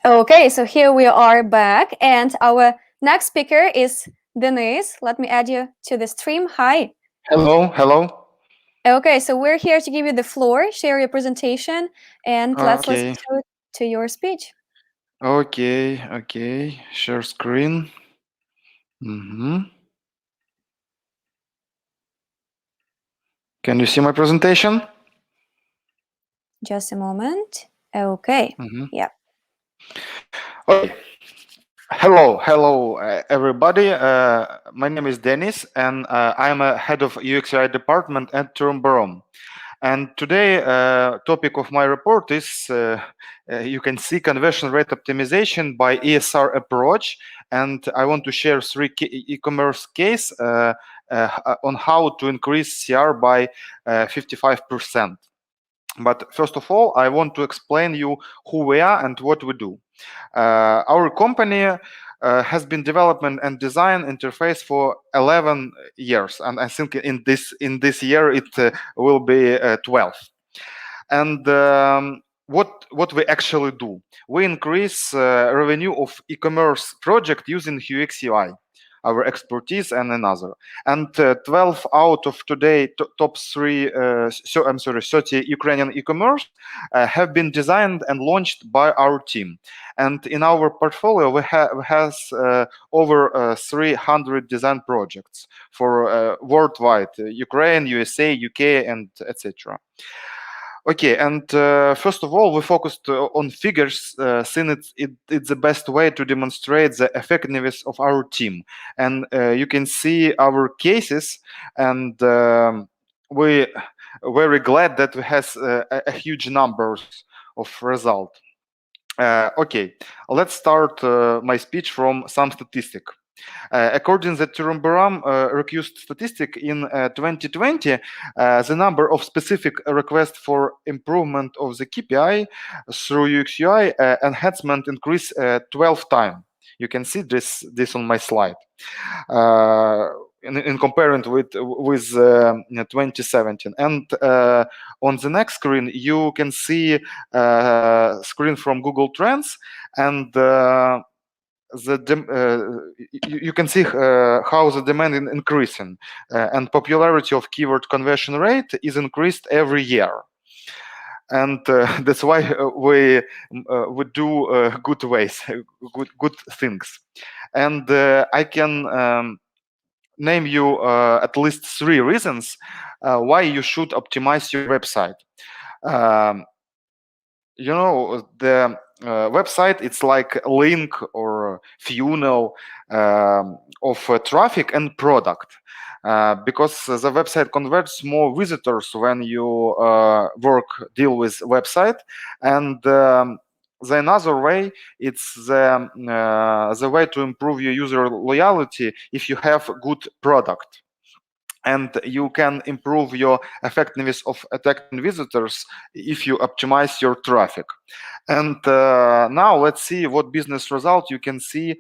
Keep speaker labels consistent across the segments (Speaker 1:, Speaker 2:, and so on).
Speaker 1: Okay, so here we are back, and our next speaker is Denise. Let me add you to the stream. Hi.
Speaker 2: Hello, hello.
Speaker 1: Okay, so we're here to give you the floor, share your presentation, and let's listen
Speaker 2: Okay,
Speaker 1: to your speech.
Speaker 2: okay. Share screen. hmm Can you see my presentation?
Speaker 1: Just a moment. Okay.
Speaker 2: hmm
Speaker 1: Yeah.
Speaker 2: Okay. Hello, everybody. My name is Denis, and I'm a head of UXI department at Turumbarom. And today, topic of my report is you can see conversion rate optimization by ESR approach, and I want to share three e-commerce case on how to increase CR by 55%. But first of all, I want to explain you who we are and what we do. Our company has been development and design interface for 11 years, and I think in this year it will be 12. And what we actually do, we increase revenue of e-commerce project using UX UI, our expertise and another. And 12 out of today top three, 30 Ukrainian e-commerce have been designed and launched by our team. And in our portfolio, we has over 300 design projects for worldwide, Ukraine, USA, UK, and etc. Okay, and first of all, we focused on figures since it's the best way to demonstrate the effectiveness of our team. And you can see our cases, and we very glad that we has a huge numbers of result. Okay, let's start my speech from some statistic. According to the Turumbaram recused statistic in 2020, the number of specific requests for improvement of the KPI through UX/UI enhancement increased 12 times. You can see this on my slide. In comparing with 2017, and on the next screen you can see screen from Google Trends, and you can see how the demand is increasing, and popularity of keyword conversion rate is increased every year, and that's why we do good ways, good things, and I can name you at least three reasons why you should optimize your website. Um, the website, it's like a link or funnel of traffic and product, because the website converts more visitors when you deal with website, and the another way, it's the way to improve your user loyalty if you have good product, and you can improve your effectiveness of attracting visitors if you optimize your traffic. And now let's see what business result you can see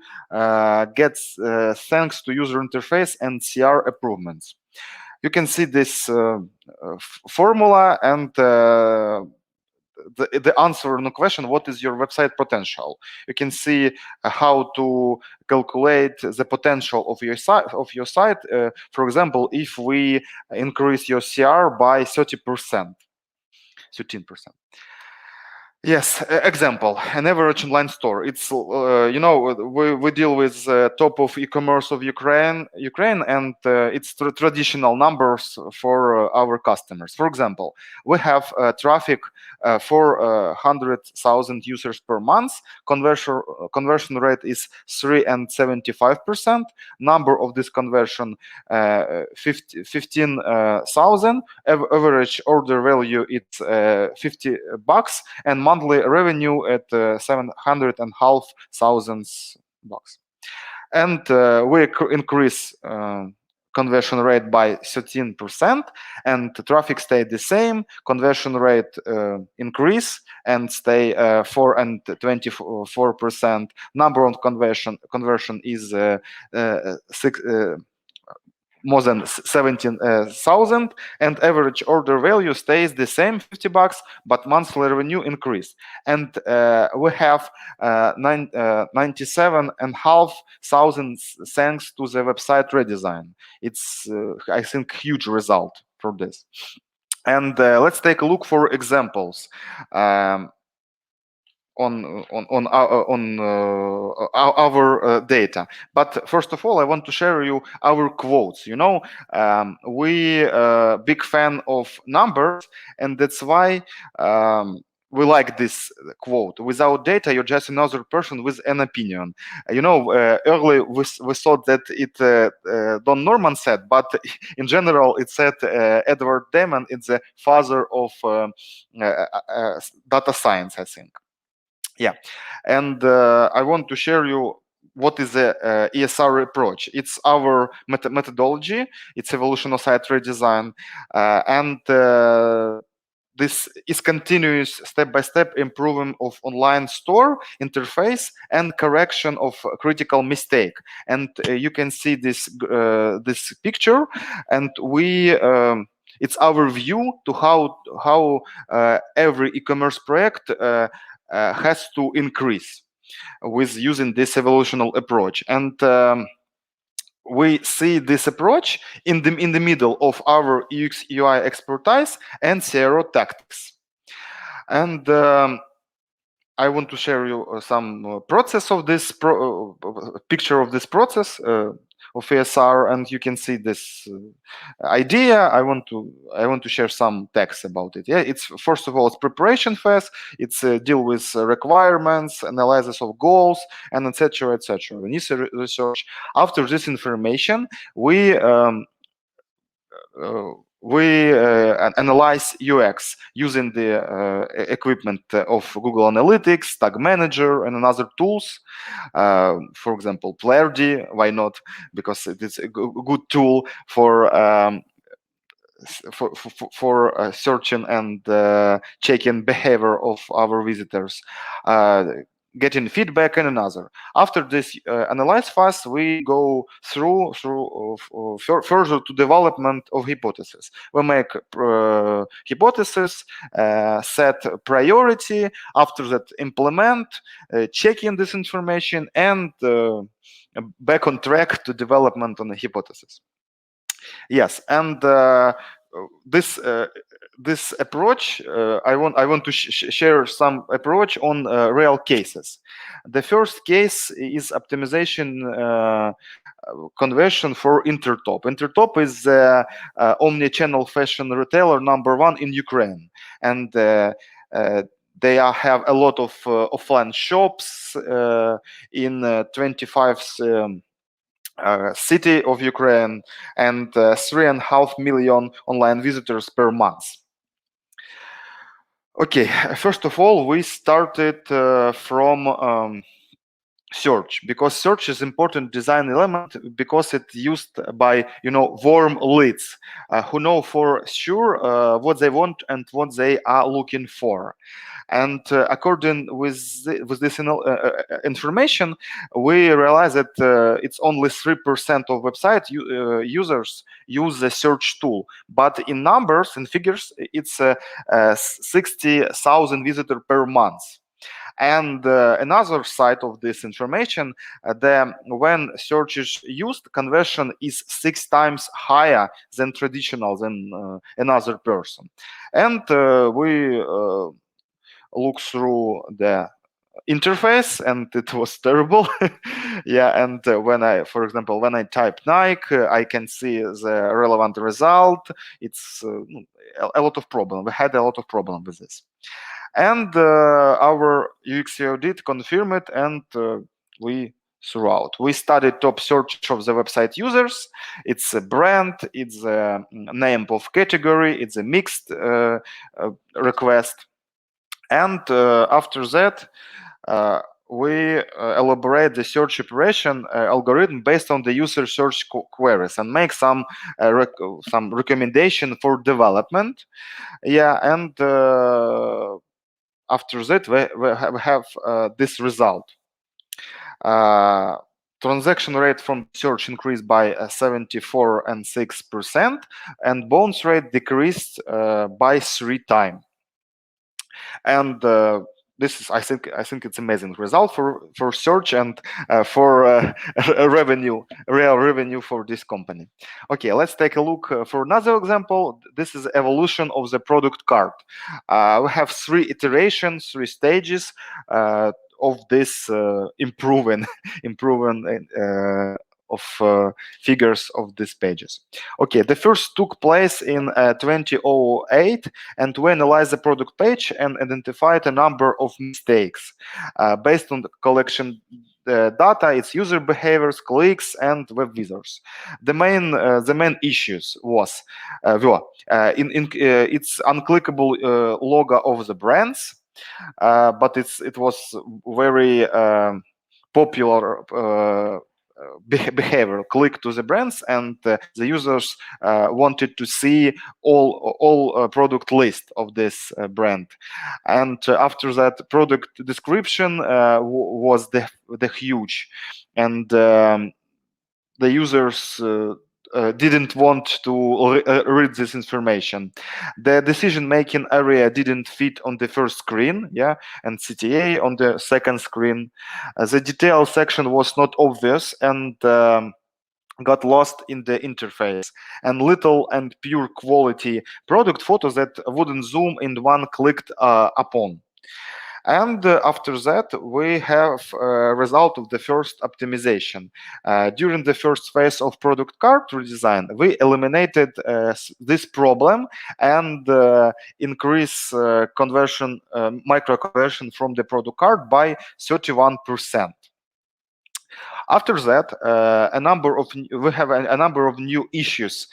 Speaker 2: gets thanks to user interface and CR improvements. You can see this formula, and the answer on the question, what is your website potential? You can see how to calculate the potential of your site. For example, if we increase your CR by 13%. Yes, example, an average online store. It's we deal with top of e-commerce of Ukraine, and it's traditional numbers for our customers. For example, we have traffic for 100,000 users per month. Conversion rate is 3.75%. Number of this conversion 15,000. Average order value it's $50, and monthly revenue at $750,000. And we increase conversion rate by 13%, and the traffic stayed the same. Conversion rate increase and stay 4 and 24%. Number of conversion is more than 17,000, and average order value stays the same, $50, but monthly revenue increased. And we have 97,500 thanks to the website redesign. It's, I think, huge result for this. And let's take a look for examples. On our data. But first of all, I want to share you our quotes. You know, we big fan of numbers, and that's why we like this quote. Without data, you're just another person with an opinion. You know, early we thought that it Don Norman said, but in general, it said Edward Demon. It's the father of data science, I think. Yeah, and I want to share you what is the ESR approach. It's our methodology. It's evolutionary site redesign, and this is continuous step-by-step improvement of online store interface and correction of critical mistake. And you can see this this picture, and we. It's our view to how every e-commerce project has to increase with using this evolutionary approach. And we see this approach in the middle of our UX UI expertise and CRO tactics. And I want to share you some process of this picture of this process of ESR, and you can see this idea. I want to share some text about it. Yeah, it's first of all, it's preparation phase. It's deal with requirements, analysis of goals, and etc. etc. We need research. After this information, we analyze UX using the equipment of Google Analytics, Tag Manager, and other tools. For example, Plerdy, why not? Because it is a good tool for searching and checking behavior of our visitors, getting feedback, and another. After this analyze phase, we go through further to development of hypothesis. We make hypothesis, set priority. After that, implement, checking this information, and back on track to development on the hypothesis. Yes, and this approach, I want to share some approach on real cases. The first case is optimization conversion for Intertop. Intertop is omni-channel fashion retailer #1 in Ukraine, and they have a lot of offline shops in 25 city of Ukraine, and 3.5 million online visitors per month. Okay, first of all, we started from search, because search is important design element, because it's used by warm leads who know for sure what they want and what they are looking for. And according with this information, we realize that it's only 3% of website users use the search tool, but in numbers and figures, it's 60,000 visitors per month. And another side of this information, when search is used, conversion is 6 times higher than traditional, than another person. And we look through the interface, and it was terrible. Yeah, and for example, when I type Nike, I can see the relevant result. It's a lot of problem. We had a lot of problem with this. And our UX audit confirmed it, and we throughout. We studied top search of the website users. It's a brand, it's a name of category, it's a mixed request. And after that, we elaborate the search operation algorithm based on the user search queries and make some recommendation for development. Yeah, and after that, we have this result. transaction rate from search increased by 74.6%, and bounce rate decreased by 3 times. And this is, I think it's amazing result for search and for revenue, real revenue for this company. Okay, let's take a look for another example. This is evolution of the product cart. We have 3 iterations, 3 stages of this improving of figures of these pages. Okay, the first took place in 2008, and we analyzed the product page and identified a number of mistakes based on the collection data, its user behaviors, clicks, and web visitors. The main issues were its unclickable logo of the brands, but it was very popular behavior. Click to the brands, and the users wanted to see all product list of this brand. And after that, product description was the huge, and the users didn't want to read this information. The decision-making area didn't fit on the first screen, and CTA on the second screen. The detail section was not obvious and got lost in the interface, and little and pure quality product photos that wouldn't zoom in one clicked upon. And after that, we have a result of the first optimization. During the first phase of product cart redesign, we eliminated this problem and increase conversion, micro conversion from the product cart by 31%. After that, we have a number of new issues.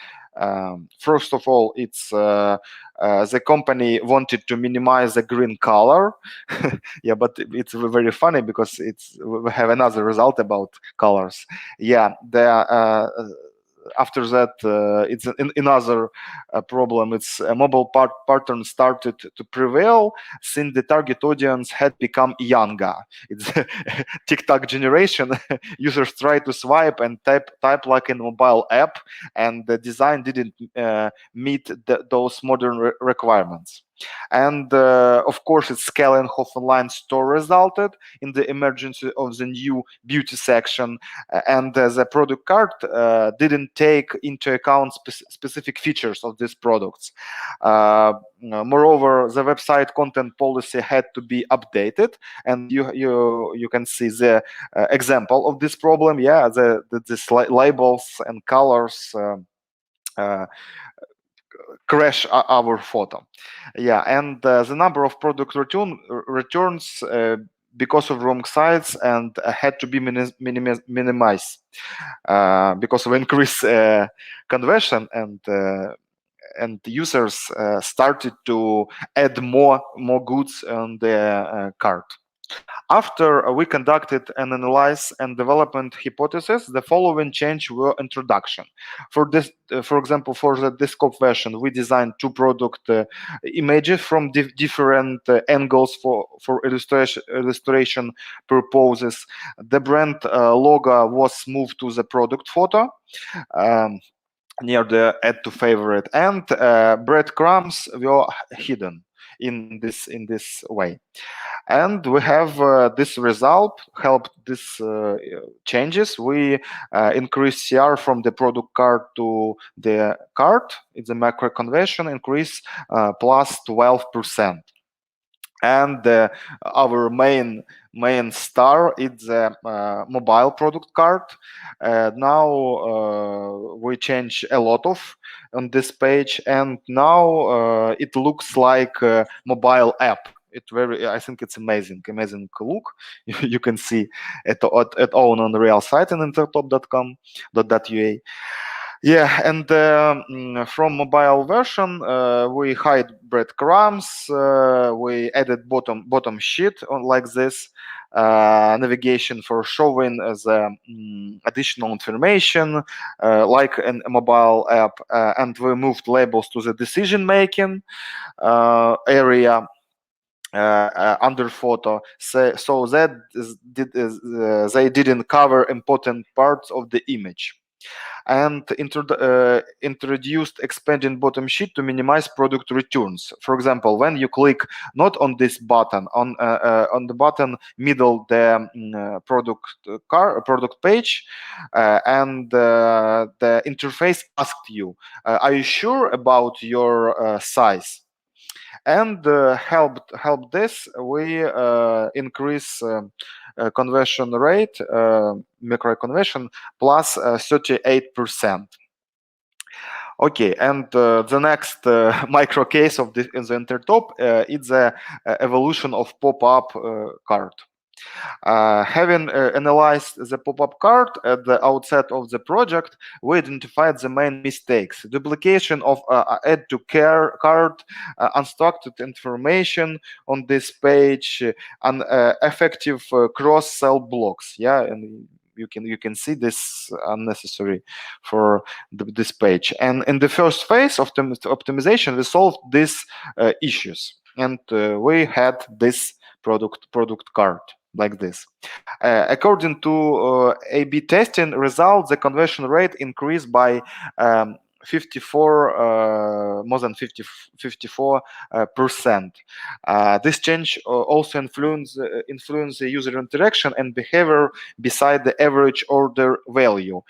Speaker 2: First of all, it's the company wanted to minimize the green color. Yeah, but it's very funny because we have another result about colors. Yeah, after that, it's another problem. It's a mobile pattern started to prevail since the target audience had become younger. It's TikTok generation. Users try to swipe and type like a mobile app, and the design didn't meet those modern requirements. And of course, its scaling of online store resulted in the emergence of the new beauty section, and the product cart didn't take into account specific features of these products. Moreover, the website content policy had to be updated, and you can see the example of this problem. Yeah, the labels and colors crash our photo. Yeah, and the number of product returns because of wrong sites and had to be minimized because of increased conversion, and users started to add more goods on the cart. After we conducted an analysis and development hypothesis, the following change were introduction. For this, for example, for the desktop version, we designed 2 product images from different angles for illustration purposes. The brand logo was moved to the product photo. Near the add to favorite, and breadcrumbs were hidden in this way. And we have this result helped this changes. We increase CR from the product cart to the cart. It's a macro conversion increase plus 12%. And our main star is the mobile product cart. Now we change a lot of on this page, and now it looks like a mobile app. I think it's amazing look. You can see it all on the real site in intertop.com.ua. Yeah, and from mobile version, we hide breadcrumbs. We added bottom sheet on like this. Navigation for showing the additional information like a mobile app, and we moved labels to the decision making area. under photo, so that they didn't cover important parts of the image. And introduced expanding bottom sheet to minimize product returns. For example, when you click not on this button, on the button middle, the product page, and the interface asked you, are you sure about your size? And help this, we increase conversion rate, macro conversion, plus 38%. Okay, and the next micro case of this in the Intertop, it's the evolution of pop-up cart. Having analyzed the pop-up cart at the outset of the project, we identified the main mistakes: duplication of add to cart, unstructured information on this page, and effective cross-sell blocks. Yeah, and you can see this unnecessary for this page. And in the first phase of optimization, we solved these issues, and we had this product cart like this. According to A/B testing results, the conversion rate increased by 54, more than 54%. This change also influence the user interaction and behavior beside the average order value,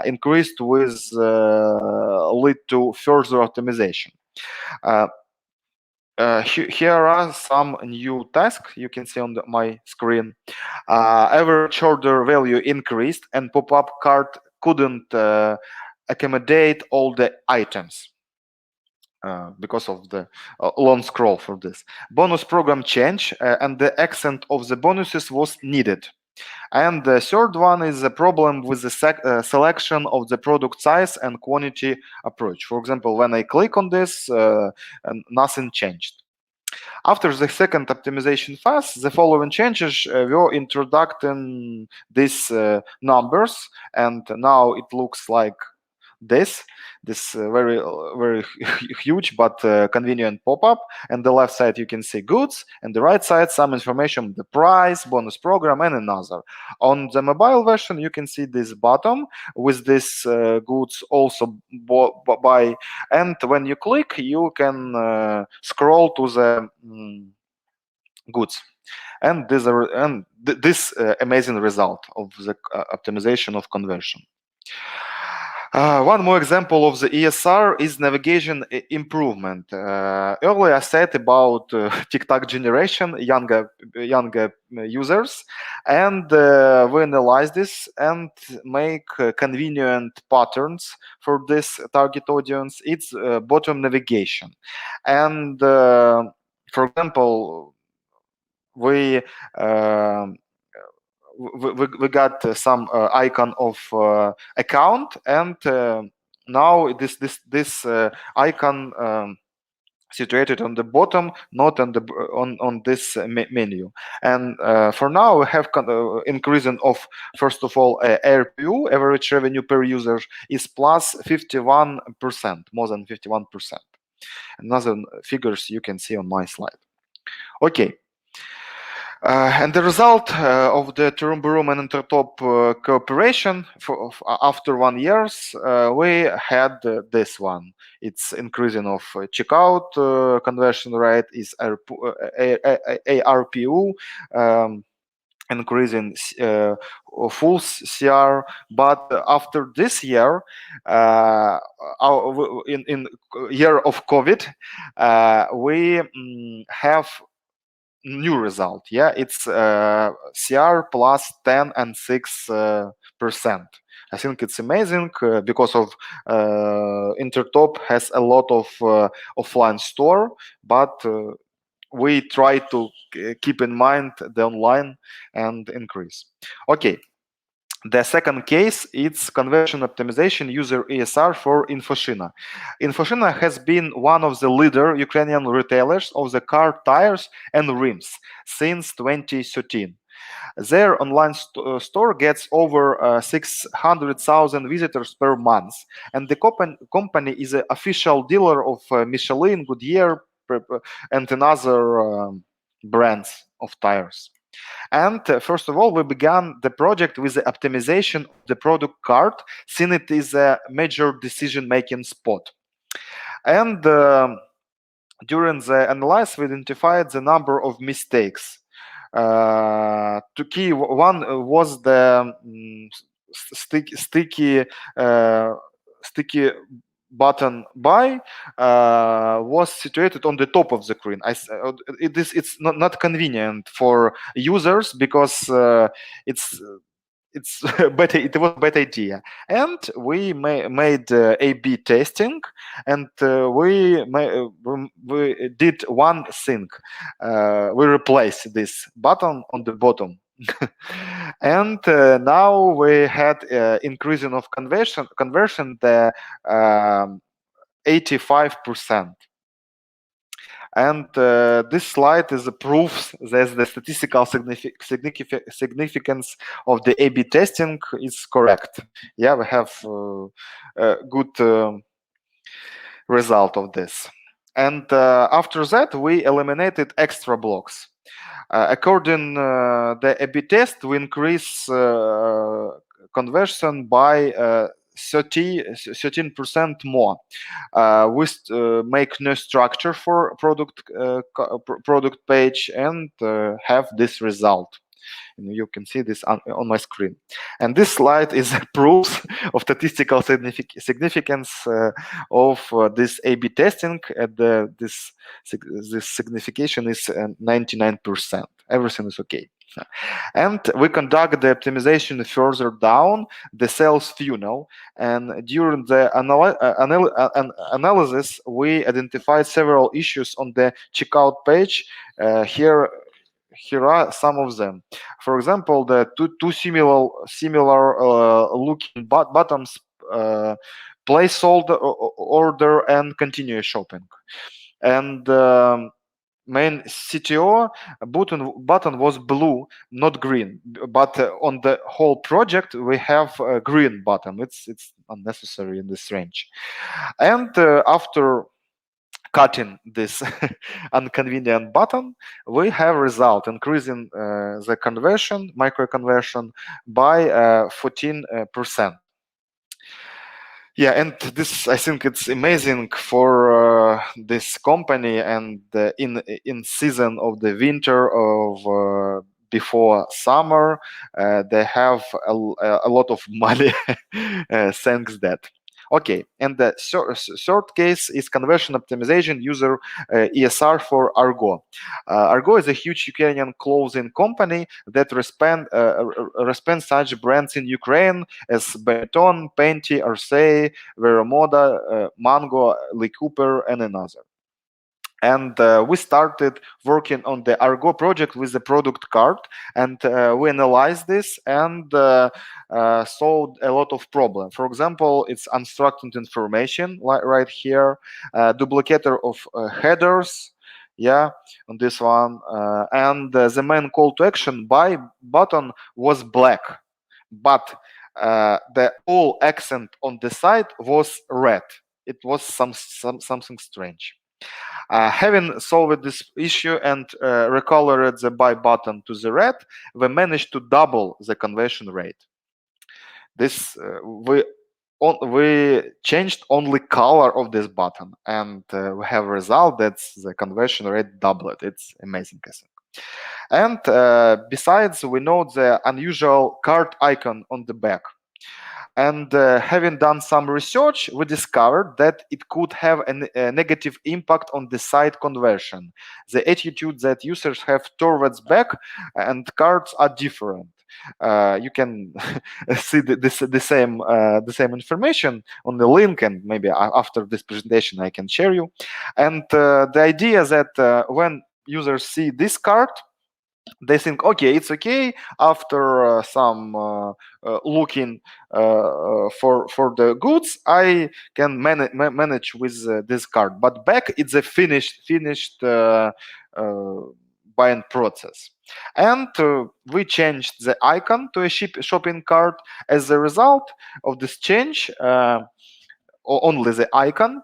Speaker 2: increased with lead to further optimization. Here are some new tasks you can see on my screen. Average order value increased, and pop-up cart couldn't accommodate all the items because of the long scroll for this. Bonus program change, and the accent of the bonuses was needed. And the third one is a problem with the selection of the product size and quantity approach. For example, when I click on this, nothing changed. After the second optimization phase, the following changes were introduced in these numbers, and now it looks like this very huge but convenient pop-up. And the left side you can see goods, and the right side some information, the price, bonus program, and another. On the mobile version you can see this button with this goods also buy, and when you click you can scroll to the goods. And this amazing result of the optimization of conversion. One more example of the ESR is navigation improvement. Earlier I said about TikTok generation, younger users, and we analyze this and make convenient patterns for this target audience. It's bottom navigation. And for example, we got some icon of account, and now this icon situated on the bottom, not on the on this menu. And for now we have increasing of, first of all, ARPU, average revenue per user, is plus 51%, more than 51%. Another figures you can see on my slide. Okay. And the result of the Turum and Intertop cooperation after 1 year, we had this one. It's increasing of checkout conversion rate, is ARPU, increasing full CR. But after this year, in year of COVID, we have new result. Yeah, it's CR plus 10 and 6%. I think it's amazing because of Intertop has a lot of offline store, but we try to keep in mind the online and increase. Okay. The second case, it's conversion optimization user ESR for Infoshina. Infoshina has been one of the leader Ukrainian retailers of the car tires and rims since 2013. Their online store gets over 600,000 visitors per month, and the company is an official dealer of Michelin, Goodyear, and another brands of tires. And first of all, we began the project with the optimization of the product cart, since it is a major decision-making spot. And during the analysis, we identified the number of mistakes. To key one was the sticky button buy was situated on the top of the screen. It's not convenient for users because it's better. It was a bad idea, and we made A/B testing, and we did one thing. We replaced this button on the bottom. And now we had increasing of conversion the 85%. And this slide is a proof that the statistical significance of the A/B testing is correct. Yeah, we have a good result of this. And after that, we eliminated extra blocks. According the A/B test, we increase conversion by 13% more. We make no structure for product page and have this result. And you can see this on my screen. And this slide is a proof of statistical significance of this A/B testing. And this signification is 99%. Everything is okay. And we conduct the optimization further down the sales funnel. And during the analysis, we identified several issues on the checkout page. Here are some of them. For example, the two similar looking buttons, place order and continue shopping. And main CTO button was blue, not green. But on the whole project, we have a green button. It's unnecessary in this range. And after cutting this inconvenient button, we have result increasing the conversion, micro conversion, by 14%. Yeah, and this, I think it's amazing for this company, and in season of the winter of before summer, they have a lot of money thanks that. Okay, and the third case is conversion optimization user ESR for ARGO. ARGO is a huge Ukrainian clothing company that responds such brands in Ukraine as Benetton, Penti, Orsay, Veromoda, Mango, Lee Cooper, and another. And we started working on the ARGO project with the product card, and we analyzed this and solved a lot of problems. For example, it's unstructured information right here, duplicator of headers, yeah, on this one, and the main call to action buy button was black, but the all accent on the side was red. It was something strange. Having solved this issue and recolored the buy button to the red, we managed to double the conversion rate. This we changed only color of this button, and we have a result that's the conversion rate doubled. It's amazing, I think. And besides, we know the unusual card icon on the back. And having done some research, we discovered that it could have a negative impact on the site conversion. The attitude that users have towards back and cards are different. You can see the same information on the link, and maybe after this presentation I can share you. And the idea that when users see this card, they think, okay, it's okay. After some looking for the goods, I can manage with this card. But back, it's a finished buying process. And we changed the icon to a shopping cart. As a result of this change, only the icon,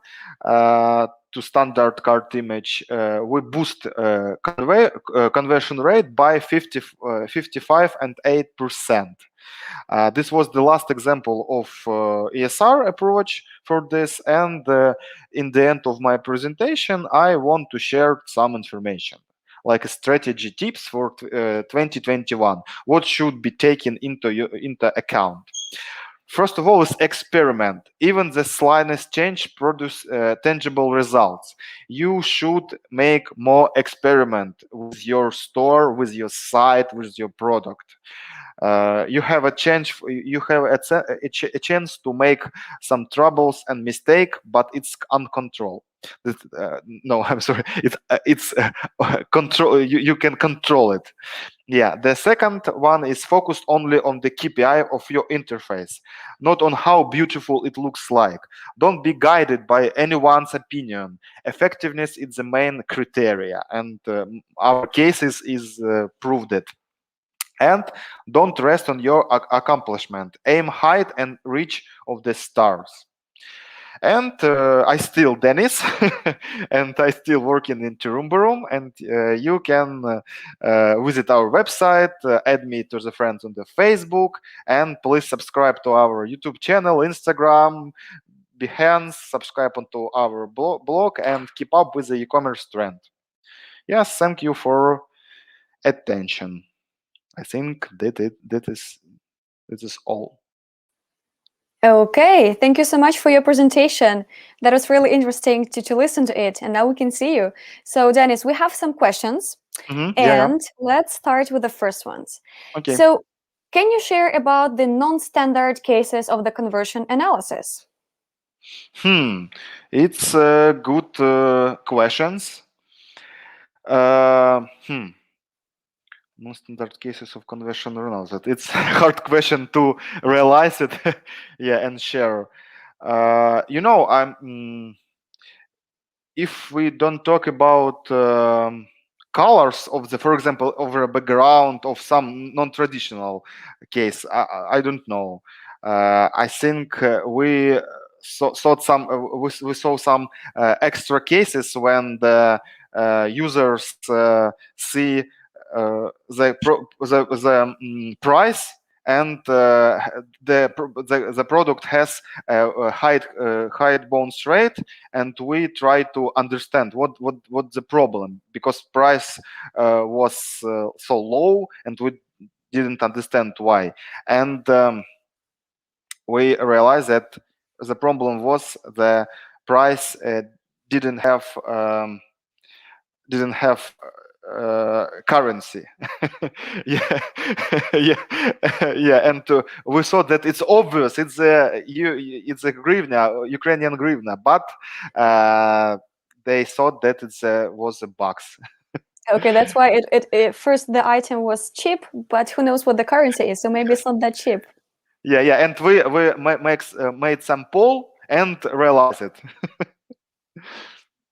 Speaker 2: to standard cart image, we boost conversion rate by 55 and 8%. This was the last example of ESR approach for this, and in the end of my presentation, I want to share some information, like strategy tips for 2021. What should be taken into account? First of all, is experiment. Even the slightest change produce tangible results. You should make more experiment with your store, with your site, with your product. You have a chance. You have a chance to make some troubles and mistake, but it's uncontrolled. No, I'm sorry. It's control. You can control it. Yeah, the second one is focused only on the KPI of your interface, not on how beautiful it looks like. Don't be guided by anyone's opinion. Effectiveness is the main criteria, and our cases is proved it. And don't rest on your accomplishment. Aim high and reach of the stars. And I still Dennis, and I still working in Turumbarum. And you can visit our website, add me to the friends on the Facebook, and please subscribe to our YouTube channel, Instagram, Behance, subscribe onto our blog, and keep up with the e-commerce trend. Yes, thank you for attention. I think that is all.
Speaker 1: Okay, thank you so much for your presentation. That was really interesting to listen to it, and now we can see you. So, Dennis, we have some questions, and let's start with the first ones.
Speaker 2: Okay.
Speaker 1: So, can you share about the non-standard cases of the conversion analysis?
Speaker 2: It's good questions. Non-standard cases of conversion analysis. It's a hard question to realize it, yeah, and share. If we don't talk about colors of the, for example, over a background of some non-traditional case, I don't know. I think we saw some extra cases when the users see the price, and the product has a high bounce rate, and we try to understand what the problem, because price was so low, and we didn't understand why. And we realized that the problem was the price didn't have currency. Yeah, yeah, and we thought that it's obvious, it's a hryvnia, Ukrainian hryvnia, but they thought that it was a box.
Speaker 1: Okay, that's why it first the item was cheap, but who knows what the currency is, so maybe it's not that cheap.
Speaker 2: Yeah, and we made some poll and realized it.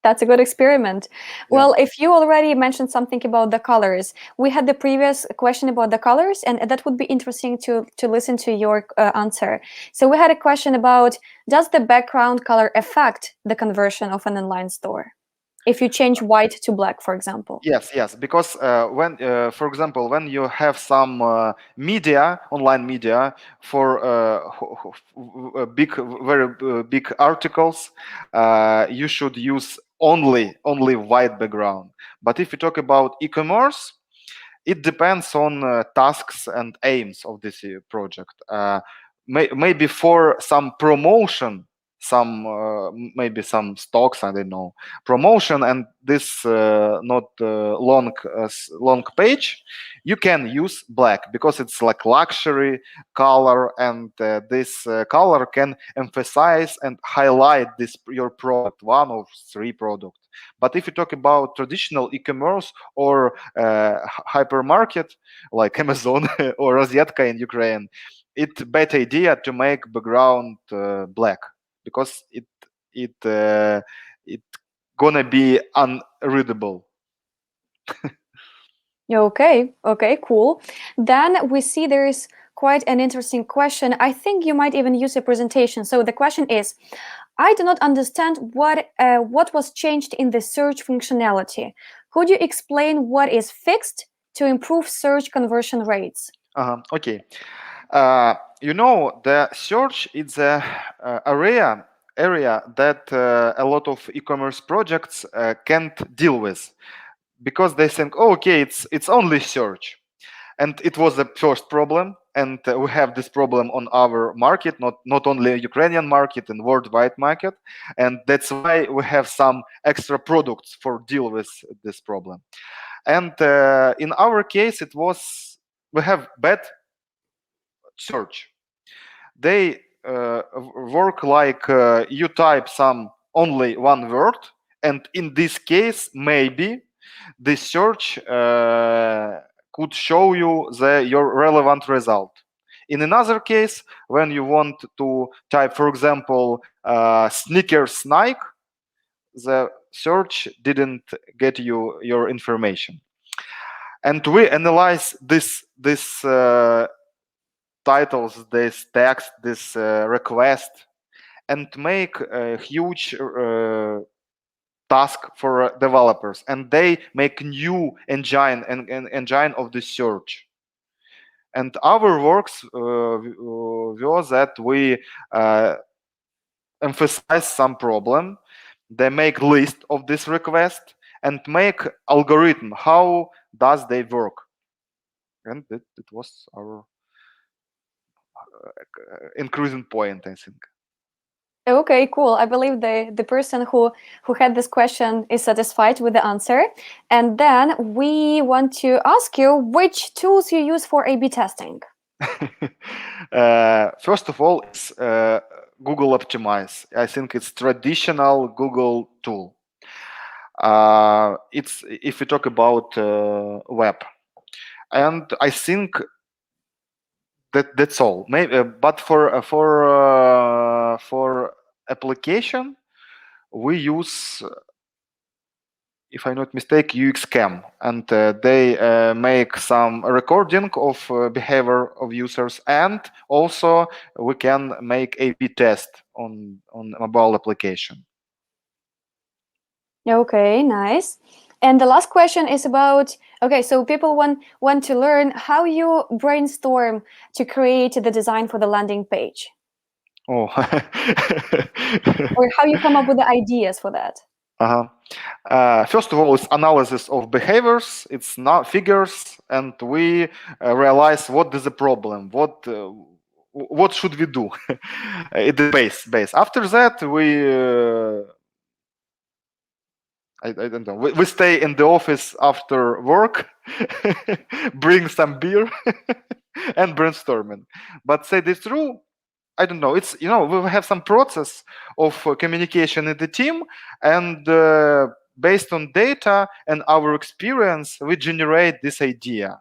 Speaker 1: That's a good experiment. Yeah. Well, if you already mentioned something about the colors, we had the previous question about the colors, and that would be interesting to listen to your answer. So we had a question about, does the background color affect the conversion of an online store? If you change white to black, for example.
Speaker 2: Yes, because when, for example, when you have some media, online media for very big articles, you should use only white background. But if you talk about e-commerce, it depends on tasks and aims of this project. Maybe for some promotion, maybe some stocks, I don't know, promotion, and this not long page, you can use black, because it's like luxury color, and this color can emphasize and highlight your product, one of three products. But if you talk about traditional e-commerce or hypermarket like Amazon or Rozietka in Ukraine, it's a bad idea to make background black, because it gonna be unreadable.
Speaker 1: Okay, cool. Then we see there is quite an interesting question. I think you might even use a presentation. So the question is, I do not understand what was changed in the search functionality. Could you explain what is fixed to improve search conversion rates?
Speaker 2: Okay. The search is a area that a lot of e-commerce projects can't deal with because they think, oh, okay, it's only search, and it was the first problem. And we have this problem on our market, not only Ukrainian market and worldwide market, and that's why we have some extra products for deal with this problem. And in our case, it was we have bad search. They work like you type some only one word, and in this case, maybe the search could show you your relevant result. In another case, when you want to type, for example, sneakers Nike, the search didn't get you your information. And we analyze this titles, this text, this request, and make a huge task for developers, and they make new engine and engine of the search. And our works was that we emphasize some problem. They make list of this request and make algorithm how does they work, and it was our increasing point, I think.
Speaker 1: Okay, cool. I believe the person who had this question is satisfied with the answer. And then we want to ask you which tools you use for A/B testing.
Speaker 2: First of all, it's Google Optimize. I think it's traditional Google tool. It's if we talk about web, and I think that's all. Maybe, but for application, we use, if I'm not mistaken, UXCam, and they make some recording of behavior of users, and also we can make A/B test on mobile application.
Speaker 1: Okay, nice. And the last question is about, okay, so people want to learn how you brainstorm to create the design for the landing page,
Speaker 2: Oh.
Speaker 1: or how you come up with the ideas for that.
Speaker 2: First of all, it's analysis of behaviors. It's not figures, and we realize what is the problem. What should we do? It's the base. After that, I don't know. We stay in the office after work, bring some beer, and brainstorming. But say the truth, I don't know. It's we have some process of communication in the team, and based on data and our experience, we generate this idea.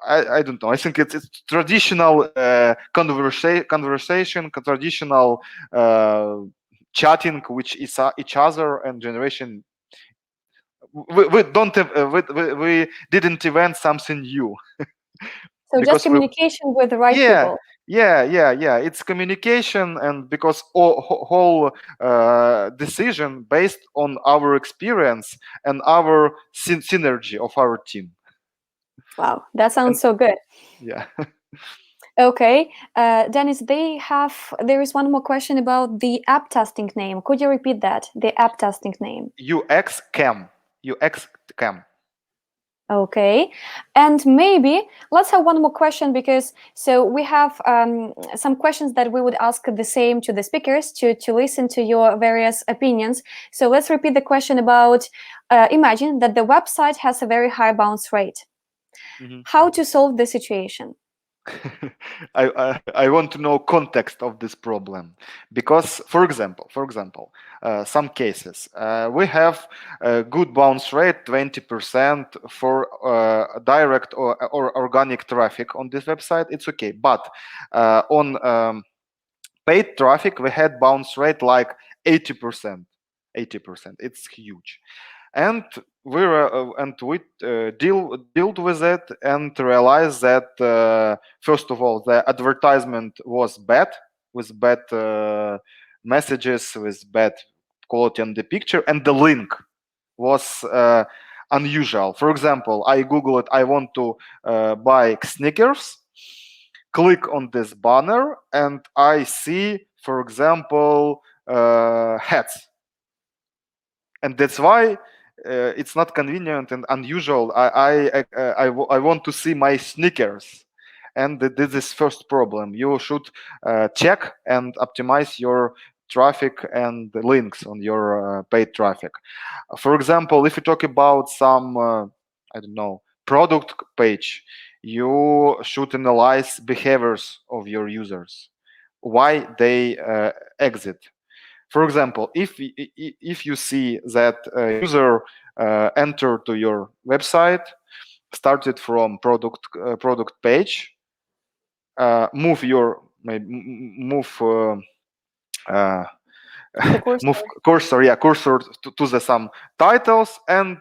Speaker 2: I don't know. I think it's traditional conversation, traditional chatting with each other and generation. We don't have we didn't invent something new.
Speaker 1: So just
Speaker 2: Because we,
Speaker 1: communication with the right
Speaker 2: yeah,
Speaker 1: people.
Speaker 2: yeah, it's communication, and because whole decision based on our experience and our synergy of our team.
Speaker 1: Wow, that sounds
Speaker 2: And
Speaker 1: so good.
Speaker 2: yeah.
Speaker 1: Okay, Dennis, there is one more question about the app testing name. Could you repeat that? The app testing name.
Speaker 2: UXCam. UXCam.
Speaker 1: Okay, and maybe let's have one more question, because so we have some questions that we would ask the same to the speakers to listen to your various opinions. So let's repeat the question about imagine that the website has a very high bounce rate.
Speaker 2: Mhm.
Speaker 1: How to solve the situation?
Speaker 2: I want to know context of this problem, because for example some cases we have a good bounce rate 20% for direct or organic traffic on this website. It's okay, but on paid traffic we had bounce rate like 80%. It's huge. And we dealt with it and realized that first of all the advertisement was bad, with bad messages with bad quality on the picture, and the link was unusual. For example, I Google it, I want to buy sneakers, click on this banner, and I see, for example, hats. And that's why it's not convenient and unusual. I want to see my sneakers. And this is first problem. You should check and optimize your traffic and the links on your paid traffic. For example, if you talk about some, I don't know, product page, you should analyze behaviors of your users, why they exit. For example, if you see that a user entered to your website, started from product page, move your move
Speaker 1: The course.
Speaker 2: move cursor to the some titles and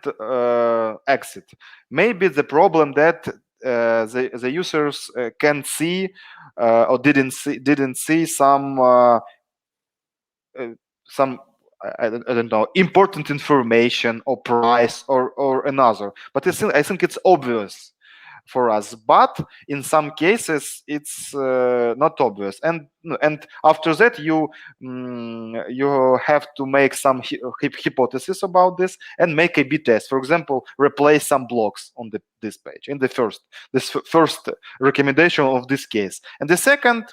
Speaker 2: exit. Maybe the problem that the users can see or didn't see some I don't know, important information or price or another. But I think it's obvious for us, but in some cases it's not obvious, and after that you have to make some hypothesis about this and make a B test. For example, replace some blocks on this page in the first recommendation of this case, and the second,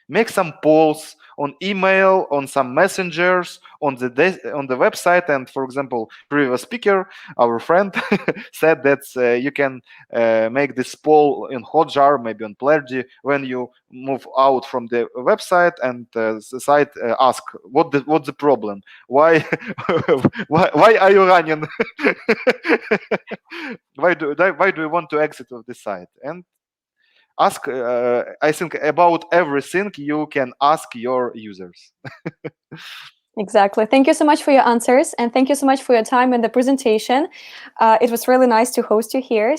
Speaker 2: make some polls on email, on some messengers, on the website. And for example, previous speaker, our friend, said that you can make this poll in Hotjar, maybe on Plergy, when you move out from the website, and the site ask what's the problem, why why are you running, why do you want to exit of the site, and ask I think about everything you can ask your users.
Speaker 1: Exactly. Thank you so much for your answers, and thank you so much for your time and the presentation. It was really nice to host you here.